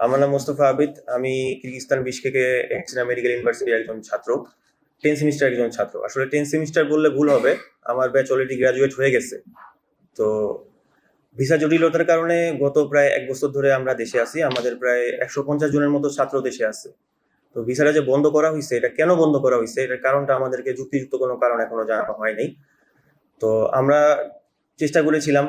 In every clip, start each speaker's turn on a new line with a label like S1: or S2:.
S1: আমার নাম মোস্তফা আবিদ। আমি কিরগিজস্তান বিশকেকে এক্সিনা মেডিকেল ইউনিভার্সিটির একজন ছাত্র, 10 সেমিস্টার একজন ছাত্র। আসলে 10 সেমিস্টার বললে ভুল হবে, আমার ব্যাচ অলরেডি গ্রাজুয়েট হয়ে গেছে। তো ভিসা জটিলতার কারণে গত প্রায় 1 বছর ধরে আমরা দেশে আছি। আমাদের প্রায় 150 জনের মতো ছাত্র দেশে আছে। তো ভিসাটা যে বন্ধ করা হয়েছে, এটা কেন বন্ধ করা হয়েছে, এটার কারণটা আমাদেরকে যুক্তিযুক্ত কোনো কারণ এখনো জানানো হয়নি। তো আমরা চেষ্টা করেছিলাম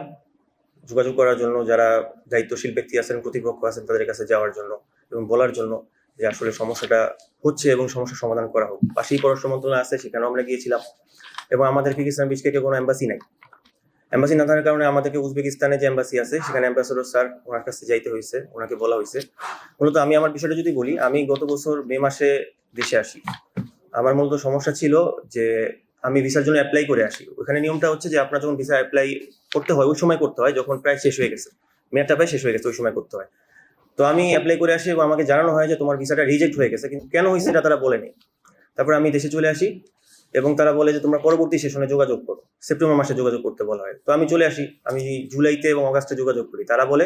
S1: যোগাযোগ করার জন্য, যারা দায়িত্বশীল ব্যক্তি আছেন, কর্তৃপক্ষ আছেন, তাদের কাছে যাওয়ার জন্য এবং বলার জন্য যে আসলে সমস্যাটা হচ্ছে এবং সমস্যার সমাধান করা হোক। পাশেই পররাষ্ট্র মন্ত্রণালয় আছে, সেখানেও আমরা গিয়েছিলাম। এবং আমাদের কিরগিজস্তান বিশকেকে কোনো এম্বাসি নাই। এম্বাসি না থাকার কারণে আমাদেরকে উজবেকিস্তানে যে এম্বাসি আছে, সেখানে অ্যাম্বাসেডর স্যার, ওনার কাছে যাইতে হয়েছে, ওনাকে বলা হয়েছে। মূলত আমি আমার বিষয়টা যদি বলি, আমি গত বছর মে মাসে দেশে আসি। আমার মূলত সমস্যা ছিল যে আমি ভিসার জন্য অ্যাপ্লাই করে আসি। ওখানে নিয়মটা হচ্ছে যে আপনার যখন ভিসা অ্যাপ্লাই করতে হয়, ওই সময় করতে হয় যখন প্রায় শেষ হয়ে গেছে, মেয়াদটা প্রায় শেষ হয়ে গেছে, ওই সময় করতে হয়। তো আমি অ্যাপ্লাই করে আসি এবং আমাকে জানানো হয় যে তোমার ভিসাটা রিজেক্ট হয়ে গেছে, কিন্তু কেন হয়েছে এটা তারা বলেনি। তারপর আমি দেশে চলে আসি এবং তারা বলে যে তোমরা পরবর্তী সেশনে যোগাযোগ করো, সেপ্টেম্বর মাসে যোগাযোগ করতে বলা হয়। তো আমি চলে আসি, আমি জুলাইতে এবং অগাস্টে যোগাযোগ করি। তারা বলে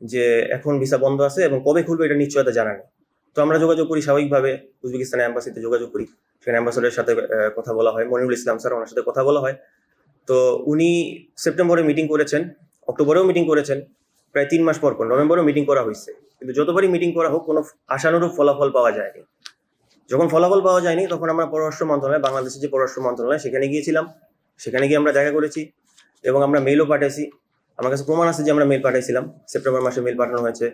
S1: যে এখন ভিসা বন্ধ আছে এবং কবে খুলবে এটা নিশ্চয়তা জানা নেই। তো আমরা যোগাযোগ করি স্বাভাবিকভাবে, উজবেকিস্তানের অ্যাম্বাসিতে যোগাযোগ করি। সেখানে অ্যাম্বাসেডরের সাথে কথা বলা হয়, মনিরুল ইসলাম স্যার, ওনার সাথে কথা বলা হয়। তো উনি সেপ্টেম্বরে মিটিং করেছেন, অক্টোবরেও মিটিং করেছেন, প্রায় 3 মাস পর পর নভেম্বরেও মিটিং করা হয়েছে। কিন্তু যতবারই মিটিং করা হোক, কোনো আশানুরূপ ফলাফল পাওয়া যায়নি। যখন ফলাফল পাওয়া যায়নি, তখন আমরা পররাষ্ট্র মন্ত্রণালয়, বাংলাদেশের যে পররাষ্ট্র মন্ত্রণালয়, সেখানে গিয়েছিলাম। সেখানে গিয়ে আমরা দেখা করেছি এবং আমরা মেইলও পাঠাইছি। আমার কাছে প্রমাণ আছে যে আমরা মেইল পাঠাইছিলাম। সেপ্টেম্বর মাসে মেইল পাঠানো হয়েছে,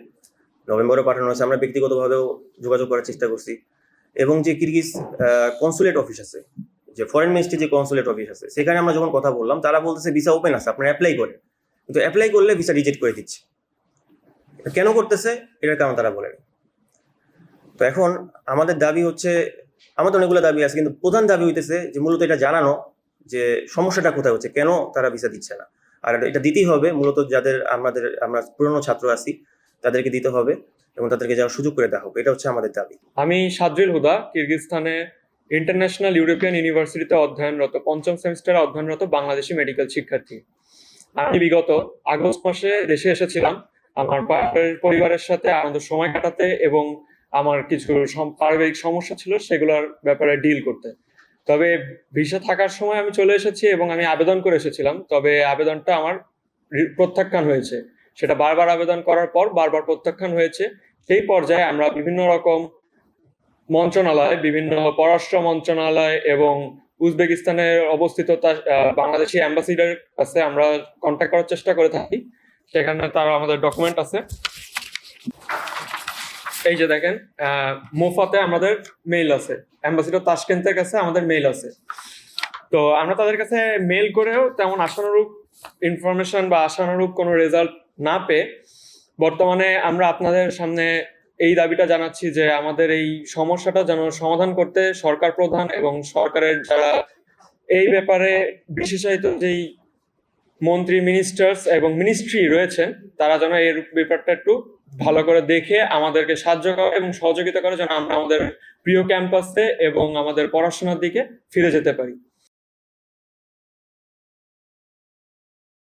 S1: নভেম্বরেও পাঠানো হয়েছে। আমরা ব্যক্তিগতভাবেও যোগাযোগ করার চেষ্টা করছি। এবং যে কিরগিজ কনসুলেট অফিস আছে, যে ফরেন মিনিস্ট্রি যে কনসুলেট অফিস আছে, সেখানে আমরা যখন কথা বললাম, তারা বলতেছে ভিসা ওপেন আছে, আপনারা অ্যাপ্লাই করেন। কিন্তু অ্যাপ্লাই করলে ভিসা রিজেক্ট করে দিচ্ছে। কেন করতেছে, এটার কারণ তারা বলেন। তো এখন আমাদের দাবি হচ্ছে, আমাদের অনেকগুলো দাবি আছে, কিন্তু প্রধান দাবি হইতেছে যে মূলত এটা জানানো যে সমস্যাটা কোথায় হচ্ছে, কেন তারা ভিসা দিচ্ছে না। আর এটা দিতেই হবে মূলত যাদের আমরা পুরনো ছাত্র আছি, তাদেরকে দিতে হবে এবং তাদেরকে যাওয়ার সুযোগ করে দেওয়া হবে। এটা হচ্ছে আমাদের দাবি।
S2: আমি সাদরিল হুদা, কিরগিজস্তানে ইন্টারন্যাশনাল ইউরোপিয়ান ইউনিভার্সিটিতে অধ্যয়নরত, 5ম সেমিস্টারে অধ্যয়নরত বাংলাদেশি মেডিকেল শিক্ষার্থী। আমি বিগত আগস্ট মাসে দেশে এসেছিলাম আমার পরিবারের সাথে আনন্দ সময় কাটাতে এবং আমার কিছু পারিবারিক সমস্যা ছিল সেগুলোর ব্যাপারে ডিল করতে। তবে ভিসা থাকার সময় আমি চলে এসেছি এবং আমি আবেদন করে এসেছিলাম, তবে আবেদনটা আমার প্রত্যাখ্যান হয়েছে। সেটা বারবার আবেদন করার পর বারবার প্রত্যাখ্যান হয়েছে। সেই পর্যায়ে আমরা বিভিন্ন রকম মন্ত্রণালয়, বিভিন্ন পররাষ্ট্র মন্ত্রণালয় এবং উজবেকিস্তানের অবস্থিত বাংলাদেশি অ্যাম্বাসিডার কাছে আমরা কন্ট্যাক্ট করার চেষ্টা করে থাকি। সেখানে তারা আমাদের ডকুমেন্ট আছে, এই যে দেখেন, মোফাতে আমাদের মেইল আছে, অ্যাম্বাসিডার তাশকেন্তের কাছে আমাদের মেইল আছে। তো আমরা তাদের কাছে মেইল করেও তেমন আশানুরূপ ইনফরমেশন বা আশানুরূপ কোনো রেজাল্ট না পেয়ে বর্তমানে আমরা আপনাদের সামনে এই দাবিটা জানাচ্ছি যে আমাদের এই সমস্যাটা যেন সমাধান করতে সরকার প্রধান এবং সরকারের যারা এই ব্যাপারে বিশেষায়িত যেই মন্ত্রী, মিনিস্টার্স এবং মিনিস্ট্রি রয়েছেন, তারা যেন এর ব্যাপারটা একটু ভালো করে দেখে আমাদেরকে সাহায্য করে এবং সহযোগিতা করে, যেন আমরা আমাদের প্রিয় ক্যাম্পাসে এবং আমাদের পড়াশোনার দিকে ফিরে যেতে পারি।